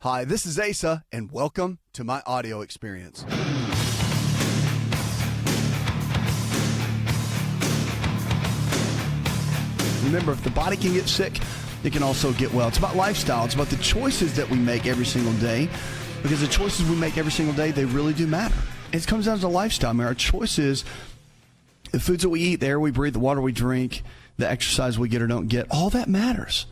Hi, this is Asa, and welcome to my audio experience. Remember, if the body can get sick, it can also get well. It's about lifestyle. It's about the choices that we make every single day, because the choices we make every single day, they really do matter. It comes down to lifestyle. I mean, our choices, the foods that we eat, the air we breathe, the water we drink, the exercise we get or don't get, all that matters.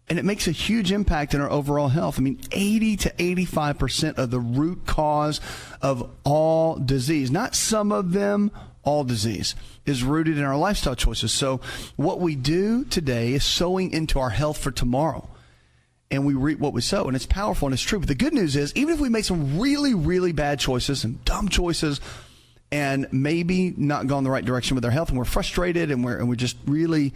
And it makes a huge impact in our overall health. I mean, 80 to 85% of the root cause of all disease, not some of them, all disease, is rooted in our lifestyle choices. So what we do today is sowing into our health for tomorrow. And we reap what we sow. And it's powerful and it's true. But the good news is, even if we make some really, really bad choices and dumb choices and maybe not gone the right direction with our health, and we're frustrated and we just really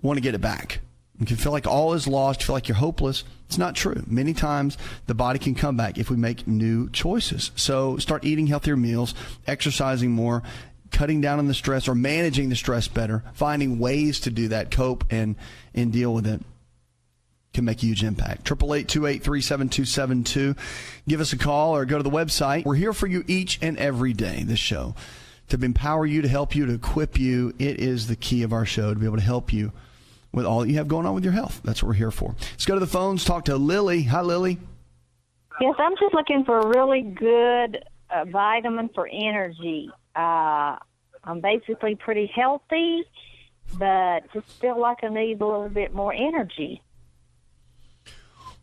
want to get it back, you can feel like all is lost, feel like you're hopeless. It's not true. Many times the body can come back if we make new choices. So start eating healthier meals, exercising more, cutting down on the stress or managing the stress better, finding ways to do that, cope and deal with it, can make a huge impact. 888-283-7272. Give us a call or go to the website. We're here for you each and every day, this show, to empower you, to help you, to equip you. It is the key of our show, to be able to help you with all that you have going on with your health. That's what we're here for. Let's go to the phones, talk to Lily. Hi, Lily. Yes, I'm just looking for a really good vitamin for energy. I'm basically pretty healthy, but just feel like I need a little bit more energy.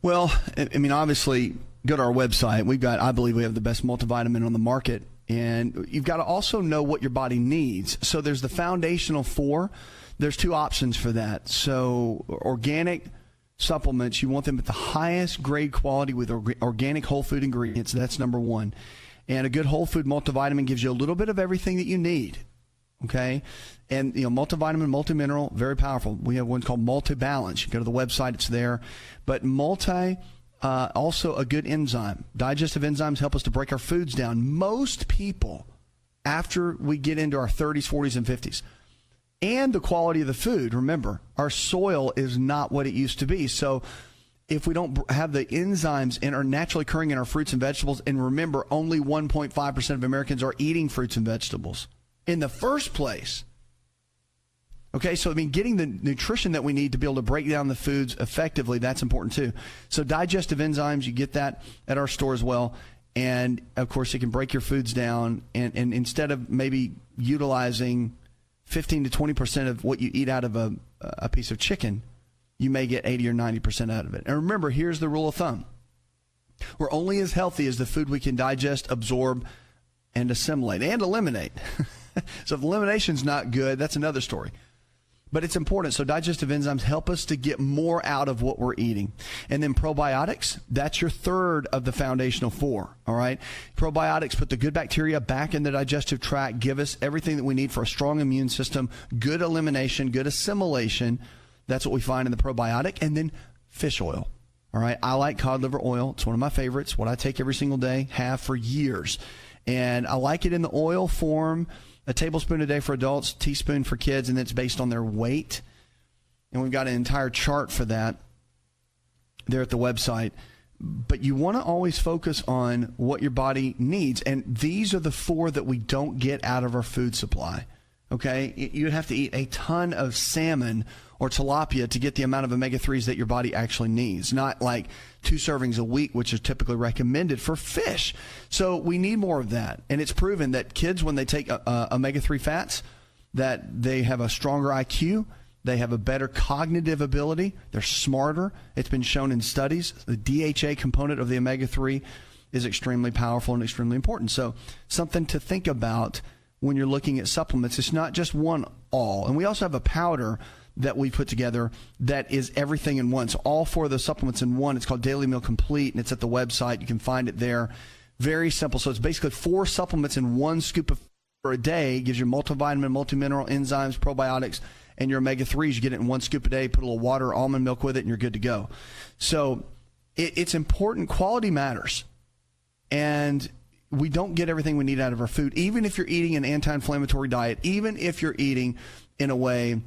Well, I mean, obviously, go to our website. I believe we have the best multivitamin on the market. And you've got to also know what your body needs. So there's the foundational 4. There's 2 options for that. So organic supplements, you want them at the highest grade quality with organic whole food ingredients. That's number 1. And a good whole food multivitamin gives you a little bit of everything that you need. Okay? And, multivitamin, multimineral, very powerful. We have one called Multi-Balance. You go to the website, it's there. But also a good enzyme. Digestive enzymes help us to break our foods down. Most people, after we get into our 30s, 40s, and 50s, and the quality of the food, remember, our soil is not what it used to be. So if we don't have the enzymes and are naturally occurring in our fruits and vegetables, and remember, only 1.5% of Americans are eating fruits and vegetables in the first place. Okay, so I mean, getting the nutrition that we need to be able to break down the foods effectively, that's important too. So digestive enzymes, you get that at our store as well. And of course, it can break your foods down. And instead of maybe utilizing 15 to 20% of what you eat out of a piece of chicken, you may get 80 or 90% out of it. And remember, here's the rule of thumb. We're only as healthy as the food we can digest, absorb, and assimilate, and eliminate. So if elimination's not good, that's another story. But it's important. So digestive enzymes help us to get more out of what we're eating. And then probiotics, that's your 3rd of the foundational 4, all right? Probiotics put the good bacteria back in the digestive tract, give us everything that we need for a strong immune system, good elimination, good assimilation. That's what we find in the probiotic. And then fish oil, all right? I like cod liver oil. It's one of my favorites, what I take every single day, have for years. And I like it in the oil form. A tablespoon a day for adults, teaspoon for kids, and it's based on their weight. And we've got an entire chart for that there at the website. But you want to always focus on what your body needs. And these are the 4 that we don't get out of our food supply. Okay? You'd have to eat a ton of salmon or tilapia to get the amount of omega-3s that your body actually needs. Not like 2 servings a week, which is typically recommended for fish. So we need more of that. And it's proven that kids, when they take omega-3 fats, that they have a stronger IQ, they have a better cognitive ability, they're smarter. It's been shown in studies. The DHA component of the omega-3 is extremely powerful and extremely important. So something to think about when you're looking at supplements. It's not just one all. And we also have a powder that we put together that is everything in one. So all 4 of the supplements in one. It's called Daily Meal Complete, and it's at the website. You can find it there. Very simple. So it's basically 4 supplements in 1 scoop of for a day. It gives you multivitamin, multimineral, enzymes, probiotics, and your omega-3s. You get it in 1 scoop a day. Put a little water, almond milk with it, and you're good to go. So it's important. Quality matters. And we don't get everything we need out of our food, even if you're eating an anti-inflammatory diet, even if you're eating in a way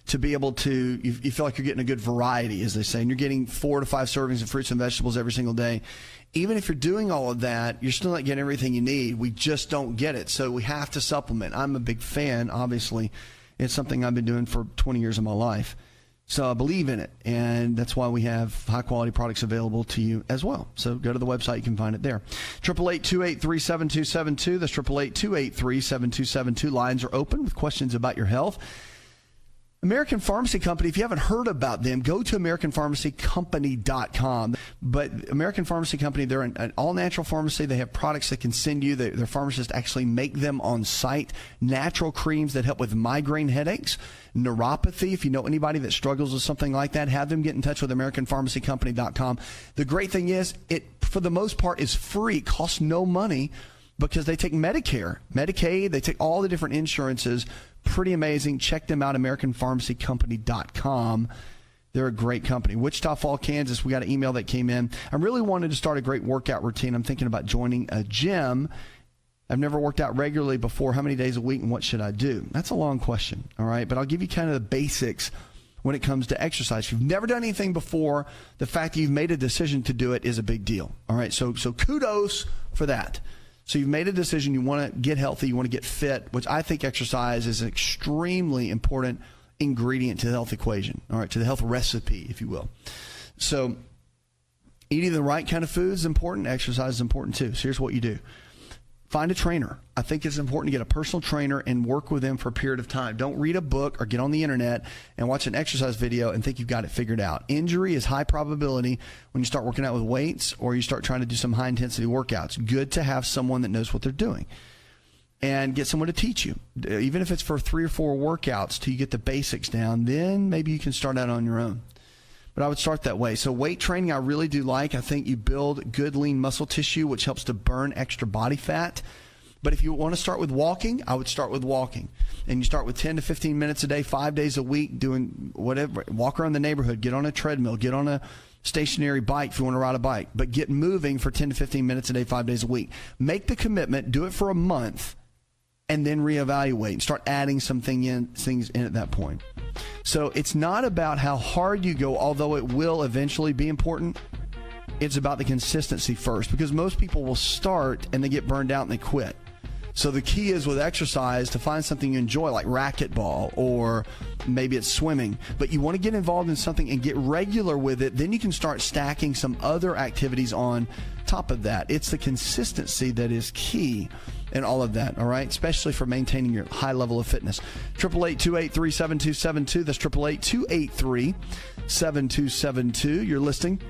to be able to, you feel like you're getting a good variety, as they say, and you're getting 4 to 5 servings of fruits and vegetables every single day. Even if you're doing all of that, you're still not getting everything you need. We just don't get it. So we have to supplement. I'm a big fan, obviously. It's something I've been doing for 20 years of my life. So I believe in it, and that's why we have high-quality products available to you as well. So go to the website. You can find it there. 888-283-7272. That's 888-283-7272. Lines are open with questions about your health. American Pharmacy Company, if you haven't heard about them, go to AmericanPharmacyCompany.com. But American Pharmacy Company, they're an all-natural pharmacy. They have products that can send you. Their pharmacists actually make them on site. Natural creams that help with migraine headaches, neuropathy. If you know anybody that struggles with something like that, have them get in touch with AmericanPharmacyCompany.com. The great thing is, it, for the most part, is free. It costs no money because they take Medicare, Medicaid. They take all the different insurances. Pretty amazing. Check them out, AmericanPharmacyCompany.com. They're a great company. Wichita Fall, Kansas, we got an email that came in. I really wanted to start a great workout routine. I'm thinking about joining a gym. I've never worked out regularly before. How many days a week and what should I do? That's a long question, all right? But I'll give you kind of the basics when it comes to exercise. If you've never done anything before, the fact that you've made a decision to do it is a big deal, all right? So kudos for that. So you've made a decision, you want to get healthy, you want to get fit, which I think exercise is an extremely important ingredient to the health equation, all right, to the health recipe, if you will. So eating the right kind of food is important. Exercise is important too. So here's what you do. Find a trainer. I think it's important to get a personal trainer and work with them for a period of time. Don't read a book or get on the internet and watch an exercise video and think you've got it figured out. Injury is high probability when you start working out with weights or you start trying to do some high intensity workouts. Good to have someone that knows what they're doing and get someone to teach you. Even if it's for 3 or 4 workouts till you get the basics down, then maybe you can start out on your own. But I would start that way. So weight training I really do like. I think you build good lean muscle tissue, which helps to burn extra body fat. But if you want to start with walking, I would start with walking. And you start with 10 to 15 minutes a day, 5 days a week, doing whatever. Walk around the neighborhood, get on a treadmill, get on a stationary bike if you want to ride a bike. But get moving for 10 to 15 minutes a day, 5 days a week. Make the commitment, do it for a month, and then reevaluate and start adding things in at that point. So it's not about how hard you go, although it will eventually be important. It's about the consistency first, because most people will start and they get burned out and they quit. So the key is with exercise to find something you enjoy, like racquetball, or maybe it's swimming. But you want to get involved in something and get regular with it. Then you can start stacking some other activities on top of that. It's the consistency that is key in all of that, all right? Especially for maintaining your high level of fitness. 888-283-7272. That's 888-283-7272. You're listening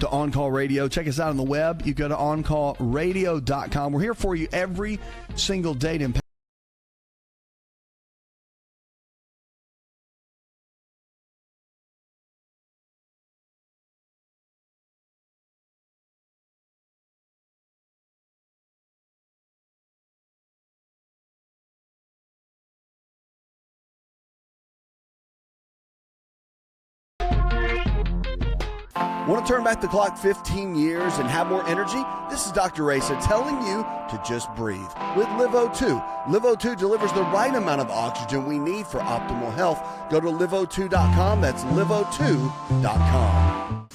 to On Call Radio. Check us out on the web. You go to OnCallRadio.com. We're here for you every single day to impact. Want to turn back the clock 15 years and have more energy? This is Dr. Raisa telling you to just breathe with LiveO2. LiveO2 delivers the right amount of oxygen we need for optimal health. Go to LiveO2.com. That's LiveO2.com.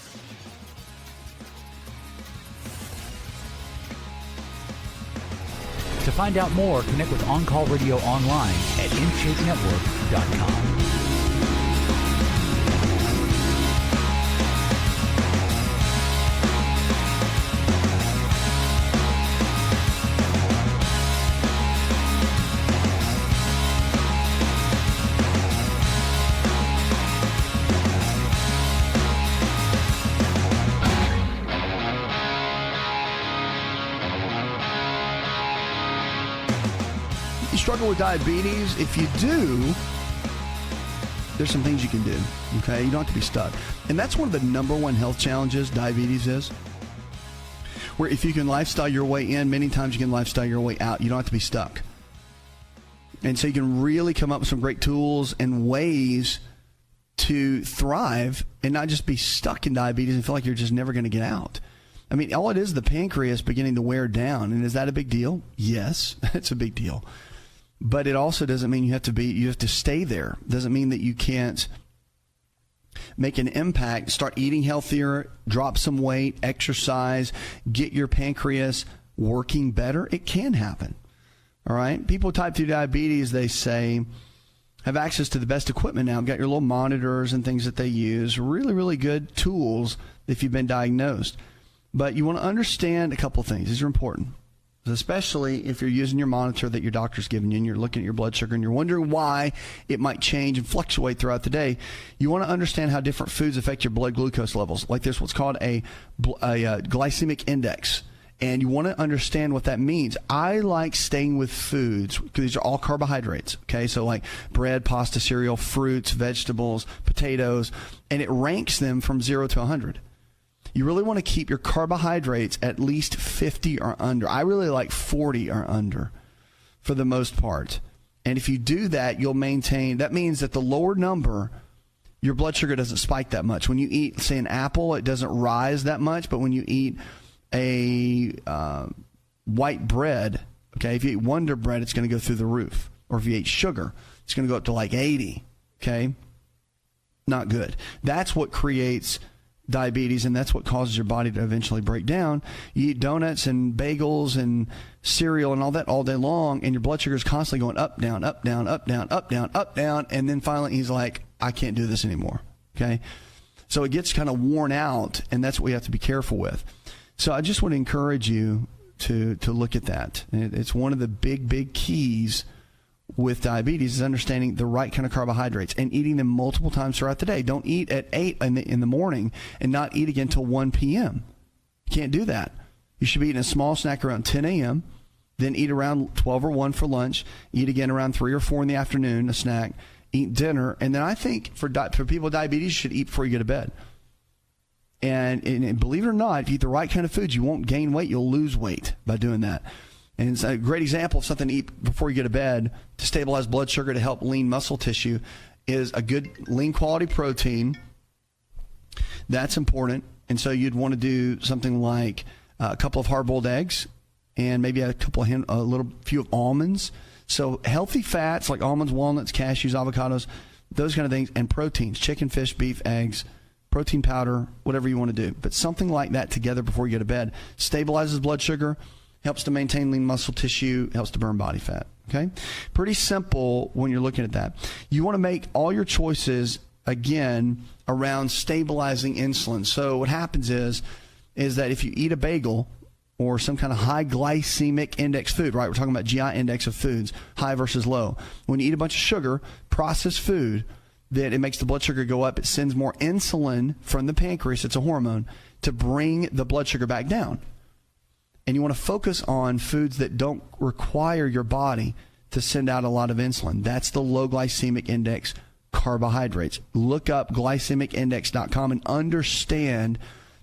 To find out more, connect with On Call Radio online at InShapeNetwork.com. Struggle with diabetes? If you do, there's some things you can do, okay? You don't have to be stuck. And that's one of the number one health challenges diabetes is, where if you can lifestyle your way in, many times you can lifestyle your way out. You don't have to be stuck. And so you can really come up with some great tools and ways to thrive and not just be stuck in diabetes and feel like you're just never going to get out. I mean, all it is the pancreas beginning to wear down. And is that a big deal? Yes, it's a big deal. But it also doesn't mean you have to stay there. It doesn't mean that you can't make an impact, start eating healthier, drop some weight, exercise, get your pancreas working better. It can happen. All right. People with type 2 diabetes, they say, have access to the best equipment now. Got your little monitors and things that they use. Really, really good tools if you've been diagnosed. But you want to understand a couple things. These are important, especially if you're using your monitor that your doctor's given you and you're looking at your blood sugar and you're wondering why it might change and fluctuate throughout the day. You want to understand how different foods affect your blood glucose levels. Like there's what's called a glycemic index. And you want to understand what that means. I like staying with foods because these are all carbohydrates. Okay, so like bread, pasta, cereal, fruits, vegetables, potatoes, and it ranks them from 0 to 100. You really want to keep your carbohydrates at least 50 or under. I really like 40 or under for the most part. And if you do that, you'll maintain. That means that the lower number, your blood sugar doesn't spike that much. When you eat, say, an apple, it doesn't rise that much. But when you eat a white bread, okay, if you eat Wonder Bread, it's going to go through the roof. Or if you eat sugar, it's going to go up to like 80, okay? Not good. That's what creates diabetes, and that's what causes your body to eventually break down. You eat donuts and bagels and cereal and all that all day long, and your blood sugar is constantly going up, down, up, down, up, down, up, down, up, down, and then finally he's like, I can't do this anymore, okay? So it gets kind of worn out, and that's what we have to be careful with. So I just want to encourage you to look at that. It's one of the big keys with diabetes is understanding the right kind of carbohydrates and eating them multiple times throughout the day. Don't eat at 8 in the morning and not eat again until 1 p.m. You can't do that. You should be eating a small snack around 10 a.m., then eat around 12 or 1 for lunch, eat again around 3 or 4 in the afternoon, a snack, eat dinner, and then I think for people with diabetes, you should eat before you go to bed. And believe it or not, if you eat the right kind of foods, you won't gain weight. You'll lose weight by doing that. And it's a great example of something to eat before you go to bed to stabilize blood sugar to help lean muscle tissue is a good lean quality protein. That's important. And so you'd want to do something like a couple of hard-boiled eggs and maybe a little few of almonds. So healthy fats like almonds, walnuts, cashews, avocados, those kind of things, and proteins, chicken, fish, beef, eggs, protein powder, whatever you want to do. But something like that together before you go to bed stabilizes blood sugar, helps to maintain lean muscle tissue, helps to burn body fat. Okay? Pretty simple when you're looking at that. You want to make all your choices, again, around stabilizing insulin. So what happens is that if you eat a bagel or some kind of high glycemic index food, right? We're talking about GI index of foods, high versus low. When you eat a bunch of sugar, processed food, that it makes the blood sugar go up. It sends more insulin from the pancreas, it's a hormone, to bring the blood sugar back down. And you want to focus on foods that don't require your body to send out a lot of insulin. That's the low glycemic index carbohydrates. Look up glycemicindex.com and understand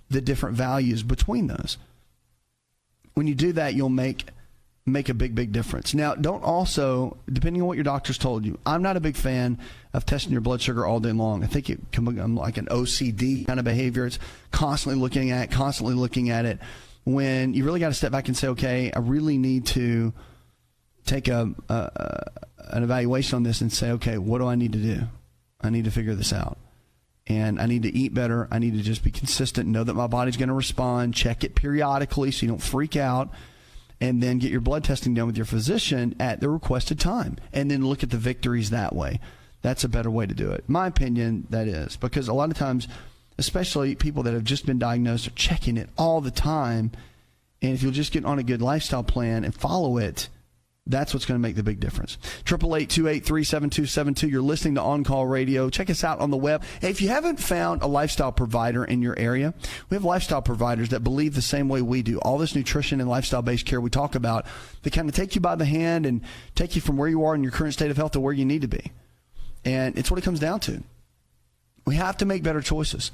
the different values between those. When you do that, you'll make a big difference. Now, don't also, depending on what your doctor's told you, I'm not a big fan of testing your blood sugar all day long. I think it can become like an OCD kind of behavior. It's constantly looking at it. When you really got to step back and say, okay, I really need to take an evaluation on this and say, okay, what do I need to do? I need to figure this out. And I need to eat better. I need to just be consistent, know that my body's going to respond, check it periodically so you don't freak out, and then get your blood testing done with your physician at the requested time. And then look at the victories that way. That's a better way to do it. My opinion, that is. Because a lot of times, especially people that have just been diagnosed, are checking it all the time. And if you'll just get on a good lifestyle plan and follow it, that's what's going to make the big difference. 888-283-7272. You're listening to On Call Radio. Check us out on the web. Hey, if you haven't found a lifestyle provider in your area, we have lifestyle providers that believe the same way we do. All this nutrition and lifestyle-based care we talk about, they kind of take you by the hand and take you from where you are in your current state of health to where you need to be. And it's what it comes down to. We have to make better choices.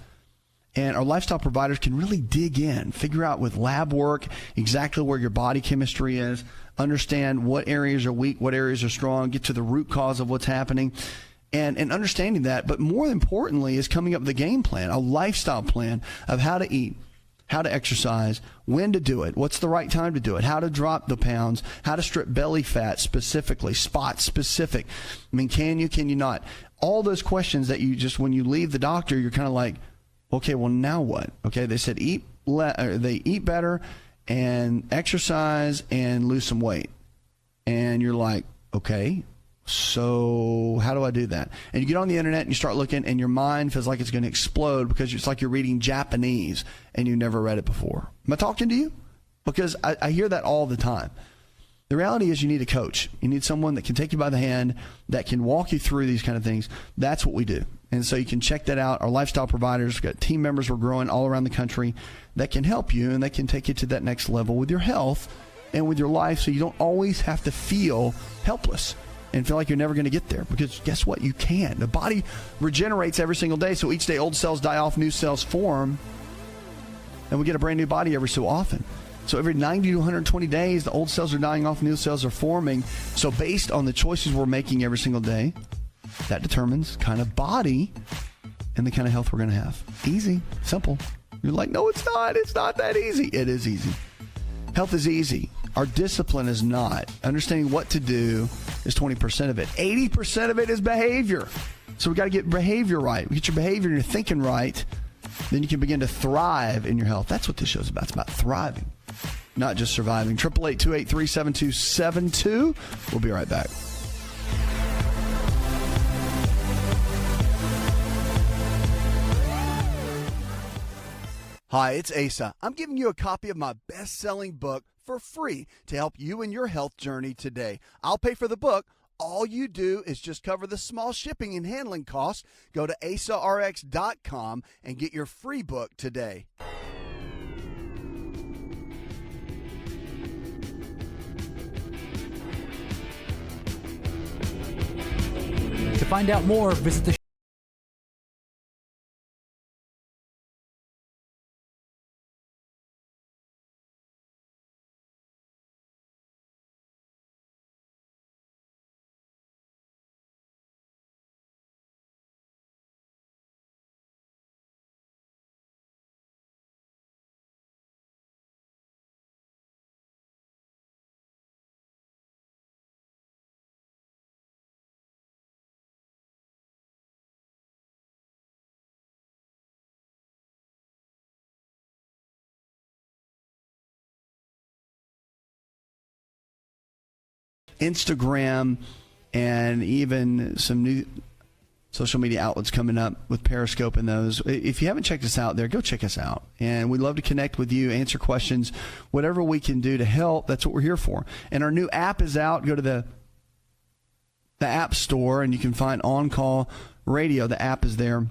And our lifestyle providers can really dig in, figure out with lab work exactly where your body chemistry is, understand what areas are weak, what areas are strong, get to the root cause of what's happening, and understanding that. But more importantly is coming up with a game plan, a lifestyle plan of how to eat how to exercise, when to do it, what's the right time to do it, how to drop the pounds, how to strip belly fat specifically, spot specific. I mean, can you not? All those questions that you just, when you leave the doctor, you're kind of like, okay, well, now what? Okay, they said eat better and exercise and lose some weight. And you're like, okay, so how do I do that? And you get on the internet and you start looking, and your mind feels like it's going to explode because it's like you're reading Japanese and you never read it before. Am I talking to you? Because I hear that all the time. The reality is you need a coach. You need someone that can take you by the hand, that can walk you through these kind of things. That's what we do. And so you can check that out. Our lifestyle providers, we've got team members, we're growing all around the country that can help you and that can take you to that next level with your health and with your life, so you don't always have to feel helpless and feel like you're never going to get there. Because guess what? You can. The body regenerates every single day. So each day old cells die off, new cells form, and we get a brand new body every so often. So every 90 to 120 days, the old cells are dying off, new cells are forming. So based on the choices we're making every single day, that determines kind of body and the kind of health we're going to have. Easy, simple. You're like, no, it's not. It's not that easy. It is easy. Health is easy. Our discipline is not. Understanding what to do is 20% of it. 80% of it is behavior. So we got to get behavior right. We get your behavior and your thinking right, then you can begin to thrive in your health. That's what this show's about. It's about thriving, not just surviving. 888-283-7272. We'll be right back. Hi, it's Asa. I'm giving you a copy of my best-selling book for free to help you in your health journey today. I'll pay for the book. All you do is just cover the small shipping and handling costs. Go to asarx.com and get your free book today. To find out more, visit the Instagram and even some new social media outlets coming up with Periscope and those. If you haven't checked us out there, go check us out. And we'd love to connect with you, answer questions, whatever we can do to help. That's what we're here for. And our new app is out. Go to the App Store and you can find On Call Radio. The app is there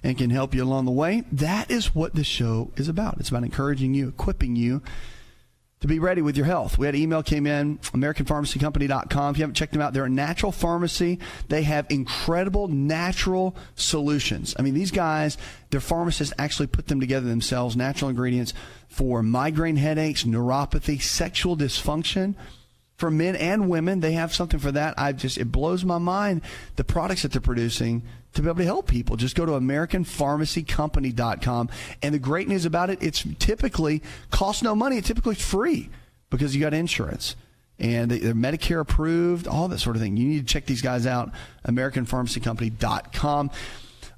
and can help you along the way. That is what the show is about. It's about encouraging you, equipping you to be ready with your health. We had an email came in, AmericanPharmacyCompany.com. If you haven't checked them out, they're a natural pharmacy. They have incredible natural solutions. I mean, these guys, their pharmacists actually put them together themselves, natural ingredients for migraine headaches, neuropathy, sexual dysfunction. For men and women, they have something for that. It blows my mind, the products that they're producing to be able to help people. Just go to AmericanPharmacyCompany.com. And the great news about it, it's typically costs no money. It's typically free because you got insurance. And they're Medicare approved, all that sort of thing. You need to check these guys out, AmericanPharmacyCompany.com.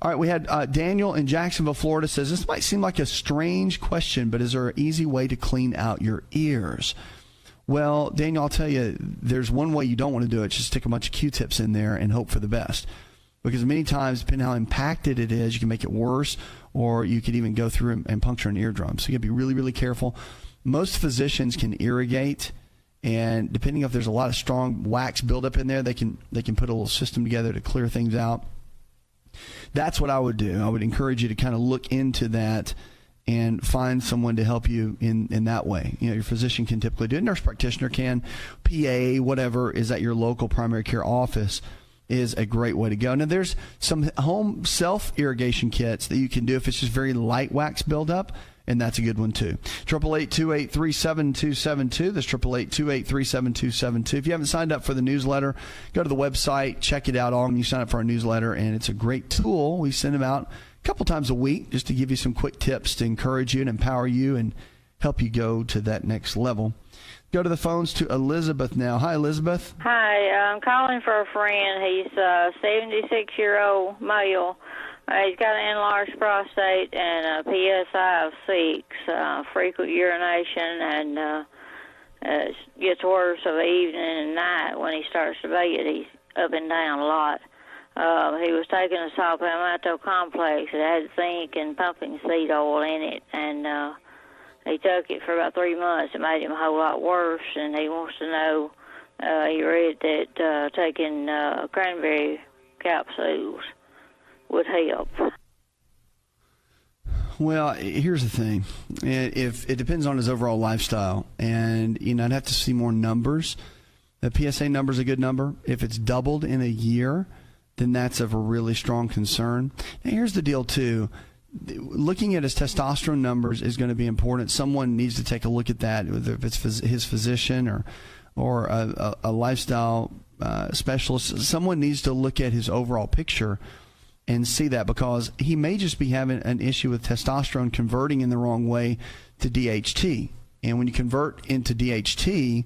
All right, we had Daniel in Jacksonville, Florida says, this might seem like a strange question, but is there an easy way to clean out your ears? Well, Daniel, I'll tell you, there's one way you don't want to do it. Just stick a bunch of Q-tips in there and hope for the best. Because many times, depending on how impacted it is, you can make it worse, or you could even go through and puncture an eardrum. So you got to be really, really careful. Most physicians can irrigate, and depending if there's a lot of strong wax buildup in there, they can put a little system together to clear things out. That's what I would do. I would encourage you to kind of look into that and find someone to help you in that way. You know, your physician can typically do it. Nurse practitioner can. PA, whatever is at your local primary care office is a great way to go. Now, there's some home self-irrigation kits that you can do if it's just very light wax buildup, and that's a good one too. 888-283-7272. That's 888-283-7272. If you haven't signed up for the newsletter, go to the website, check it out. You sign up for our newsletter, and it's a great tool. We send them out couple times a week just to give you some quick tips to encourage you and empower you and help you go to that next level. Go to the phones to Elizabeth now. Hi, Elizabeth. Hi, I'm calling for a friend. He's a 76-year-old male. He's got an enlarged prostate and a PSI of 6, frequent urination, and it gets worse of the evening and night. When he starts to bathe, he's up and down a lot. He was taking a saw palmetto complex. It had zinc and pumpkin seed oil in it, and he took it for about 3 months. It made him a whole lot worse, and he wants to know, he read that taking cranberry capsules would help. Well, here's the thing. If it depends on his overall lifestyle, and I'd have to see more numbers. The PSA number is a good number. If it's doubled in a year, then that's of a really strong concern. Now, here's the deal, too. Looking at his testosterone numbers is going to be important. Someone needs to take a look at that, whether if it's his physician or a lifestyle specialist. Someone needs to look at his overall picture and see that, because he may just be having an issue with testosterone converting in the wrong way to DHT. And when you convert into DHT,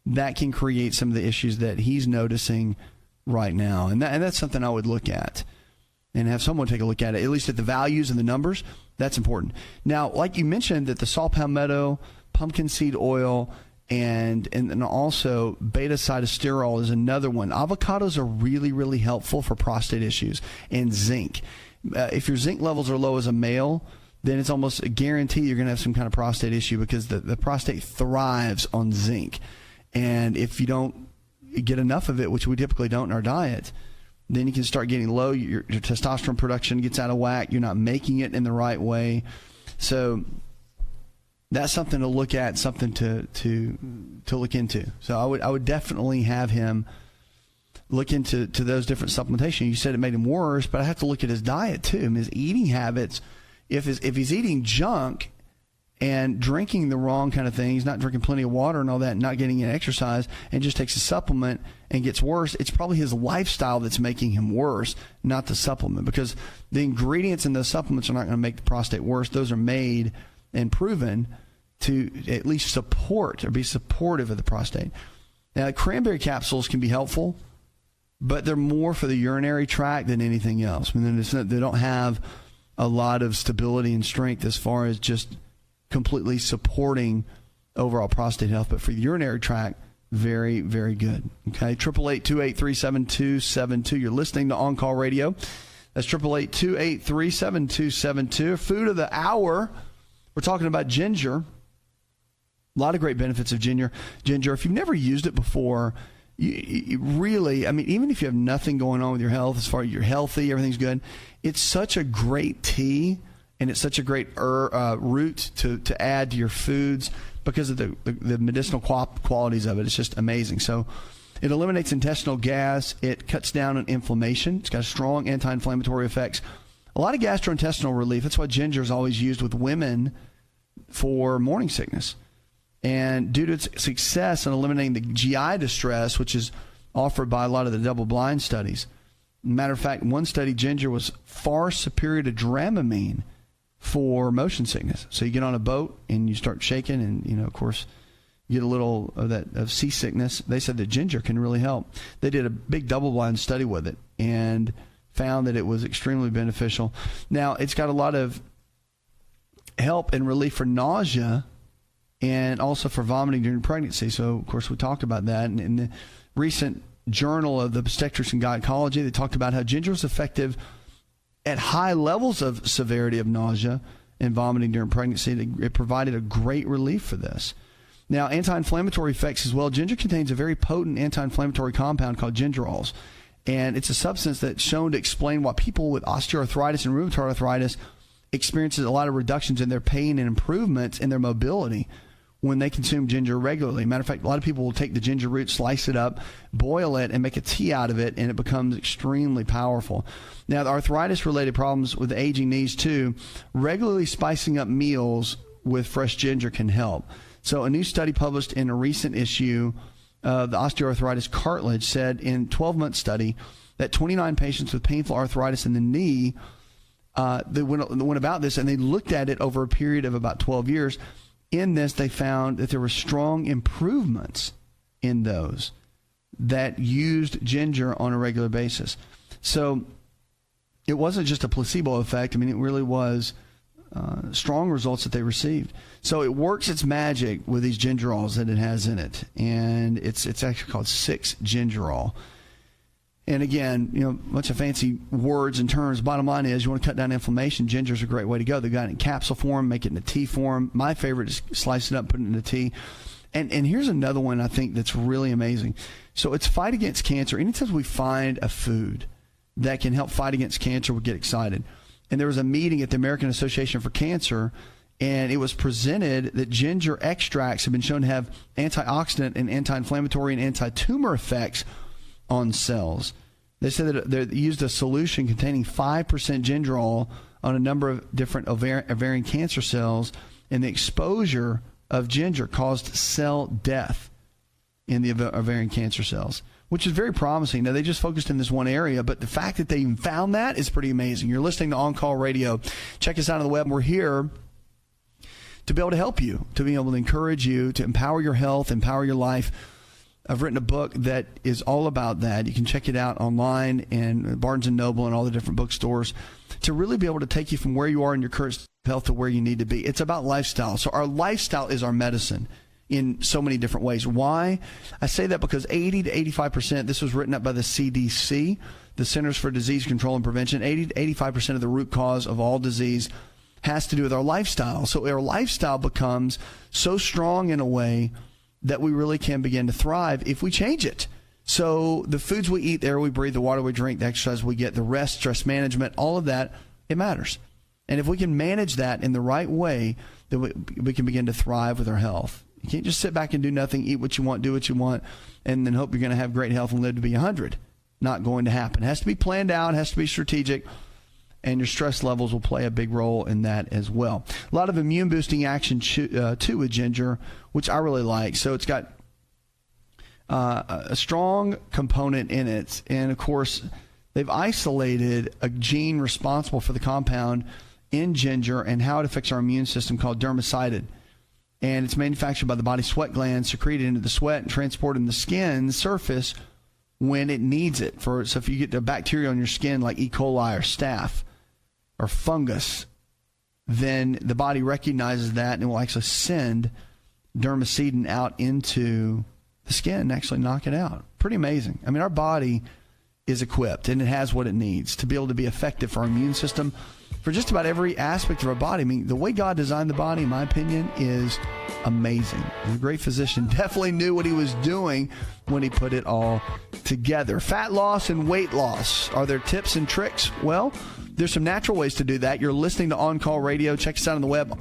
that can create some of the issues that he's noticing right now. And that's something I would look at and have someone take a look at it, at least at the values and the numbers. That's important. Now, like you mentioned, that the saw palmetto, pumpkin seed oil, and also beta-sitosterol is another one. Avocados are really, really helpful for prostate issues, and zinc. If your zinc levels are low as a male, then it's almost a guarantee you're going to have some kind of prostate issue, because the prostate thrives on zinc. And if you don't get enough of it, which we typically don't in our diet, then you can start getting low. Your testosterone production gets out of whack. You're not making it in the right way. So that's something to look at, something to look into. So I would definitely have him look into those different supplementation. You said it made him worse, but I have to look at his diet too, and his eating habits. If he's eating junk and drinking the wrong kind of thing, he's not drinking plenty of water and all that, and not getting any exercise, and just takes a supplement and gets worse, it's probably his lifestyle that's making him worse, not the supplement, because the ingredients in those supplements are not going to make the prostate worse. Those are made and proven to at least support or be supportive of the prostate. Now, cranberry capsules can be helpful, but they're more for the urinary tract than anything else. I mean, they don't have a lot of stability and strength as far as just completely supporting overall prostate health, but for the urinary tract, very, very good. Okay, 888-283-7272. You're listening to On Call Radio. That's 888-283-7272. Food of the hour, we're talking about ginger. A lot of great benefits of ginger. If you've never used it before, you really, I mean, even if you have nothing going on with your health, as far as you're healthy, everything's good, it's such a great tea, and it's such a great root to add to your foods because of the medicinal qualities of it. It's just amazing. So it eliminates intestinal gas. It cuts down on inflammation. It's got strong anti-inflammatory effects. A lot of gastrointestinal relief. That's why ginger is always used with women for morning sickness. And due to its success in eliminating the GI distress, which is offered by a lot of the double-blind studies. Matter of fact, one study, ginger was far superior to Dramamine for motion sickness. So you get on a boat and you start shaking, and of course, you get a little of seasickness. They said that ginger can really help. They did a big double-blind study with it and found that it was extremely beneficial. Now, it's got a lot of help and relief for nausea and also for vomiting during pregnancy. So, of course, we talked about that. And in the recent Journal of the Obstetrics and Gynecology, they talked about how ginger is effective at high levels of severity of nausea and vomiting during pregnancy. It provided a great relief for this. Now, anti-inflammatory effects as well. Ginger contains a very potent anti-inflammatory compound called gingerols. And it's a substance that's shown to explain why people with osteoarthritis and rheumatoid arthritis experiences a lot of reductions in their pain and improvements in their mobility when they consume ginger regularly. Matter of fact, a lot of people will take the ginger root, slice it up, boil it, and make a tea out of it, and it becomes extremely powerful. Now, the arthritis-related problems with aging knees, too, regularly spicing up meals with fresh ginger can help. So a new study published in a recent issue of the Osteoarthritis Cartilage said in a 12-month study that 29 patients with painful arthritis in the knee they went about this, and they looked at it over a period of about 12 years. In this, they found that there were strong improvements in those that used ginger on a regular basis. So it wasn't just a placebo effect. I mean, it really was strong results that they received. So it works its magic with these gingerols that it has in it. And it's actually called 6-gingerol. And again, a bunch of fancy words and terms. Bottom line is, you want to cut down inflammation, ginger's a great way to go. They got it in capsule form, make it in a tea form. My favorite is slice it up, put it in a tea. And here's another one I think that's really amazing. So it's fight against cancer. Anytime we find a food that can help fight against cancer, we get excited. And there was a meeting at the American Association for Cancer, and it was presented that ginger extracts have been shown to have antioxidant and anti-inflammatory and anti-tumor effects on cells. They said that they used a solution containing 5% gingerol on a number of different ovarian cancer cells, and the exposure of ginger caused cell death in the ovarian cancer cells, which is very promising. Now, they just focused in this one area, but the fact that they even found that is pretty amazing. You're listening to On Call Radio. Check us out on the web. We're here to be able to help you, to be able to encourage you, to empower your health, empower your life. I've written a book that is all about that. You can check it out online and Barnes & Noble and all the different bookstores to really be able to take you from where you are in your current health to where you need to be. It's about lifestyle. So our lifestyle is our medicine in so many different ways. Why? I say that because 80 to 85%, this was written up by the CDC, the Centers for Disease Control and Prevention, 80 to 85% of the root cause of all disease has to do with our lifestyle. So our lifestyle becomes so strong in a way that we really can begin to thrive if we change it. So the foods we eat, the air we breathe, the water we drink, the exercise we get, the rest, stress management, all of that, it matters. And if we can manage that in the right way, then we can begin to thrive with our health. You can't just sit back and do nothing, eat what you want, do what you want, and then hope you're going to have great health and live to be 100. Not going to happen. It has to be planned out, it has to be strategic, and your stress levels will play a big role in that as well. A lot of immune boosting action too with ginger, which I really like. So it's got a strong component in it. And of course, they've isolated a gene responsible for the compound in ginger and how it affects our immune system called dermacidin. And it's manufactured by the body's sweat glands, secreted into the sweat and transported in the skin surface when it needs it. So if you get a bacteria on your skin like E. coli or staph, or fungus, then the body recognizes that and will actually send dermacidin out into the skin and actually knock it out. Pretty amazing. I mean, our body is equipped and it has what it needs to be able to be effective for our immune system, for just about every aspect of our body. I mean, the way God designed the body, in my opinion, is amazing. The great physician definitely knew what he was doing when he put it all together. Fat loss and weight loss. Are there tips and tricks? Well, there's some natural ways to do that. You're listening to On Call Radio. Check us out on the web.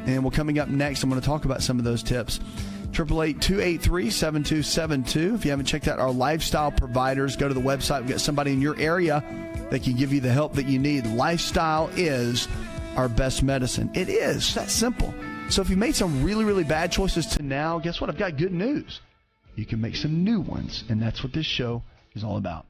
And we're coming up next. I'm going to talk about some of those tips. 888-283-7272. If you haven't checked out our lifestyle providers, go to the website. We've got somebody in your area that can give you the help that you need. Lifestyle is our best medicine. It is. That's simple. So if you made some really, really bad choices to now, guess what? I've got good news. You can make some new ones. And that's what this show is all about.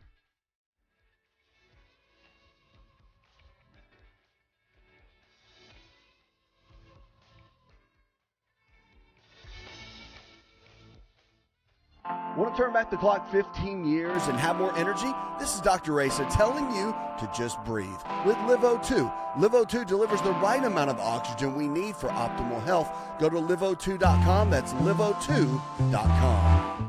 Want to turn back the clock 15 years and have more energy? This is Dr. Raisa telling you to just breathe with LiveO2. LiveO2 delivers the right amount of oxygen we need for optimal health. Go to liveO2.com. That's liveO2.com.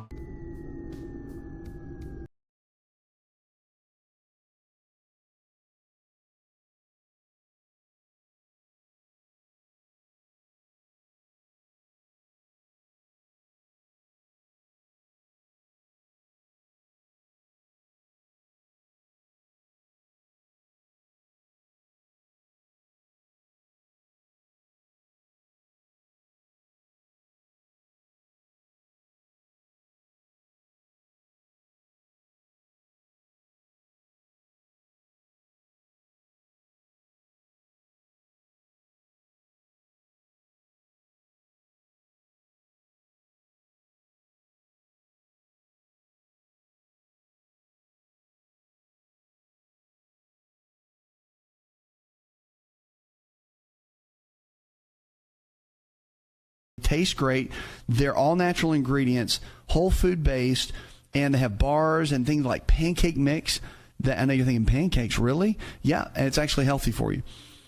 taste great. They're all natural ingredients, whole food based, and they have bars and things like pancake mix. That I know you're thinking, pancakes, really? Yeah, and it's actually healthy for you.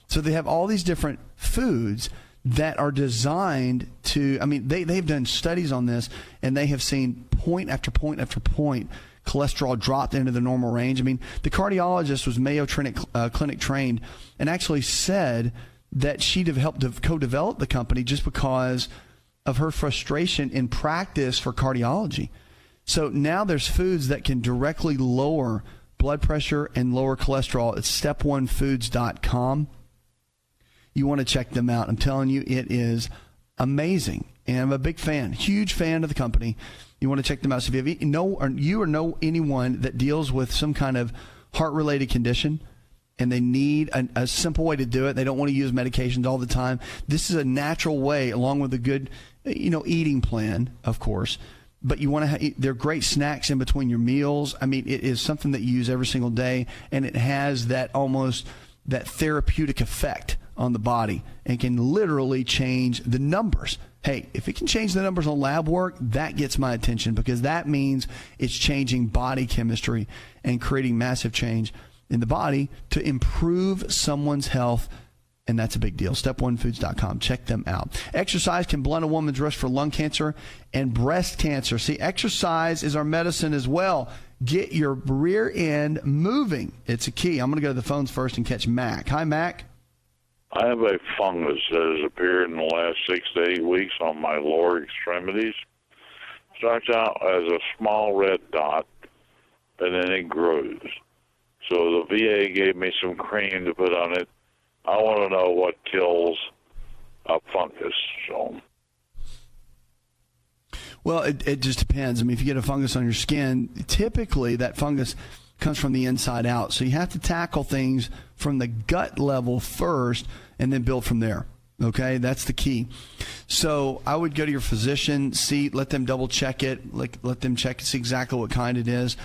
So they have all these different foods that are designed to, I mean, they've done studies on this, and they have seen point after point after point cholesterol dropped into the normal range. I mean, the cardiologist was Mayo Clinic trained and actually said that she'd have helped co-develop the company just because of her frustration in practice for cardiology. So now there's foods that can directly lower blood pressure and lower cholesterol. It's steponefoods.com. You want to check them out. I'm telling you, it is amazing. And I'm a big fan, huge fan of the company. You want to check them out. So if you know anyone that deals with some kind of heart-related condition and they need a simple way to do it, they don't want to use medications all the time, this is a natural way, along with a good eating plan, of course. But you want to they're great snacks in between your meals. I mean, it is something that you use every single day, and it has that therapeutic effect on the body and can literally change the numbers. Hey, if it can change the numbers on lab work, that gets my attention, because that means it's changing body chemistry and creating massive change in the body to improve someone's health. And that's a big deal. StepOneFoods.com. Check them out. Exercise can blunt a woman's risk for lung cancer and breast cancer. See, exercise is our medicine as well. Get your rear end moving. It's a key. I'm going to go to the phones first and catch Mac. Hi, Mac. I have a fungus that has appeared in the last 6 to 8 weeks on my lower extremities. Starts out as a small red dot, and then it grows. So the VA gave me some cream to put on it. I want to know what kills a fungus. Well, it just depends. I mean, if you get a fungus on your skin, typically that fungus comes from the inside out. So you have to tackle things from the gut level first and then build from there. Okay, that's the key. So I would go to your physician, let them double check it, let them check, see exactly what kind it is.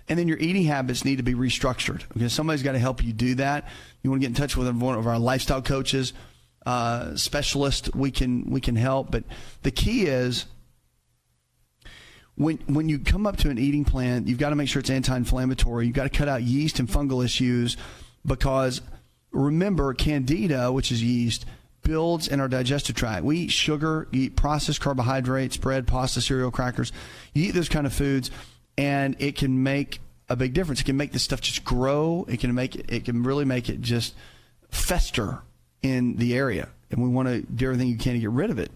And then your eating habits need to be restructured. Okay, somebody's got to help you do that. You want to get in touch with one of our lifestyle coaches, specialists. We can help. But the key is when you come up to an eating plan, you've got to make sure it's anti-inflammatory. You've got to cut out yeast and fungal issues, because remember, candida, which is yeast, builds in our digestive tract. We eat sugar, you eat processed carbohydrates, bread, pasta, cereal, crackers. You eat those kind of foods, and it can make a big difference. It can make this stuff just grow. It can really make it just fester in the area. And we want to do everything you can to get rid of it.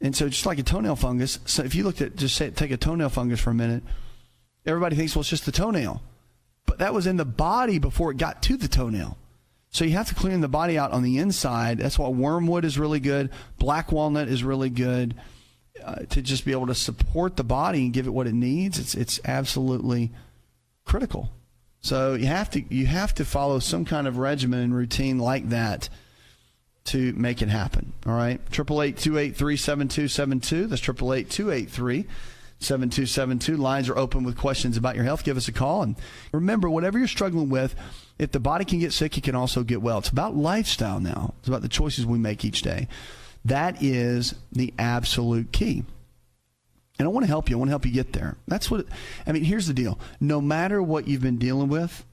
And so just like a toenail fungus, so if you looked at, take a toenail fungus for a minute, everybody thinks, well, it's just the toenail. But that was in the body before it got to the toenail. So you have to clean the body out on the inside. That's why wormwood is really good. Black walnut is really good. To just be able to support the body and give it what it needs, it's absolutely critical. So you have to follow some kind of regimen and routine like that to make it happen. All right, 888-283-7272. That's 888-283-7272. Lines are open with questions about your health. Give us a call, and remember, whatever you're struggling with, if the body can get sick, it can also get well. It's about lifestyle now. It's about the choices we make each day. That is the absolute key. And I want to help you. I want to help you get there. Here's the deal. No matter what you've been dealing with,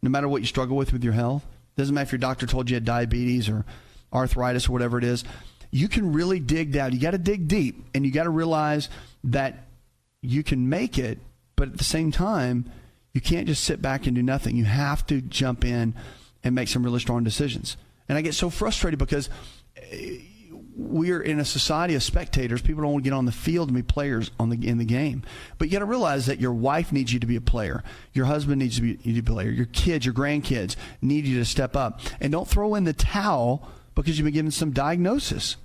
no matter what you struggle with your health, doesn't matter if your doctor told you you had diabetes or arthritis or whatever it is, you can really dig down. You got to dig deep, and you got to realize that you can make it, but at the same time, you can't just sit back and do nothing. You have to jump in and make some really strong decisions. And I get so frustrated because we're in a society of spectators. People don't want to get on the field and be players in the game. But you got to realize that your wife needs you to be a player. Your husband needs you to be a player. Your kids, your grandkids need you to step up. And don't throw in the towel because you've been given some diagnosis.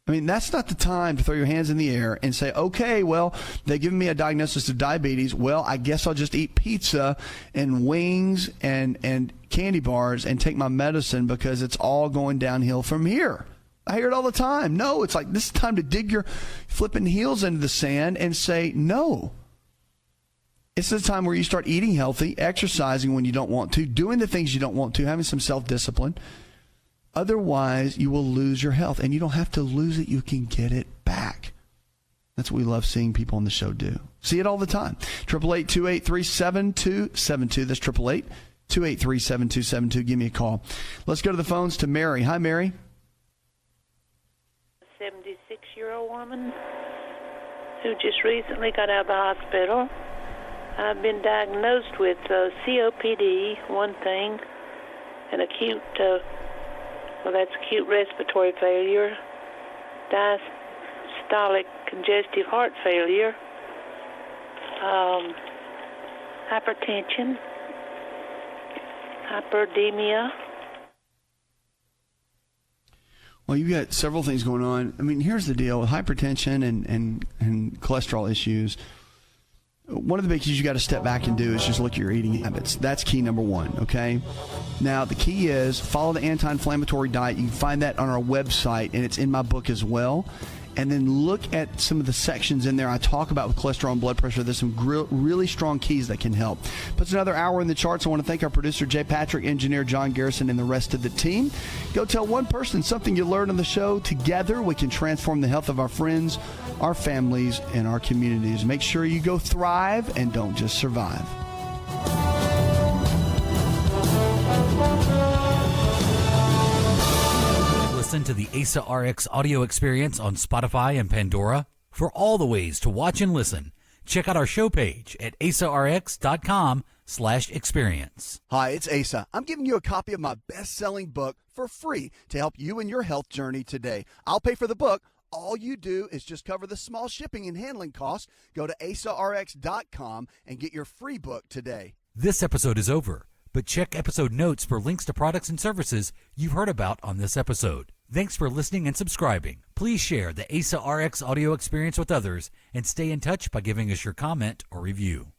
I mean, that's not the time to throw your hands in the air and say, okay, well, they've given me a diagnosis of diabetes. Well, I guess I'll just eat pizza and wings and candy bars and take my medicine because it's all going downhill from here. I hear it all the time. No, it's like this is time to dig your flipping heels into the sand and say no. It's the time where you start eating healthy, exercising when you don't want to, doing the things you don't want to, having some self-discipline, Otherwise, you will lose your health, and you don't have to lose it. You can get it back. That's what we love seeing people on the show do. See it all the time. 888-283-7272. That's 888-283-7272. Give me a call. Let's go to the phones to Mary. Hi, Mary. 76-year-old woman who just recently got out of the hospital. I've been diagnosed with COPD, one thing, and acute respiratory failure, diastolic congestive heart failure, hypertension, hyperedemia. Well, you've got several things going on. I mean, here's the deal with hypertension and cholesterol issues. One of the big keys you got to step back and do is just look at your eating habits. That's key number one, okay? Now, the key is follow the anti-inflammatory diet. You can find that on our website, and it's in my book as well. And then look at some of the sections in there I talk about with cholesterol and blood pressure. There's some really strong keys that can help. Puts another hour in the charts. I want to thank our producer, Jay Patrick, engineer John Garrison, and the rest of the team. Go tell one person something you learned on the show. Together, we can transform the health of our friends, our families, and our communities. Make sure you go thrive and don't just survive. Listen to the ASA RX audio experience on Spotify and Pandora. For all the ways to watch and listen, check out our show page at asarx.com/experience. Hi, it's Asa. I'm giving you a copy of my best-selling book for free to help you in your health journey today. I'll pay for the book. All you do is just cover the small shipping and handling costs. Go to asarx.com and get your free book today. This episode is over, but check episode notes for links to products and services you've heard about on this episode. Thanks for listening and subscribing. Please share the ASA RX audio experience with others and stay in touch by giving us your comment or review.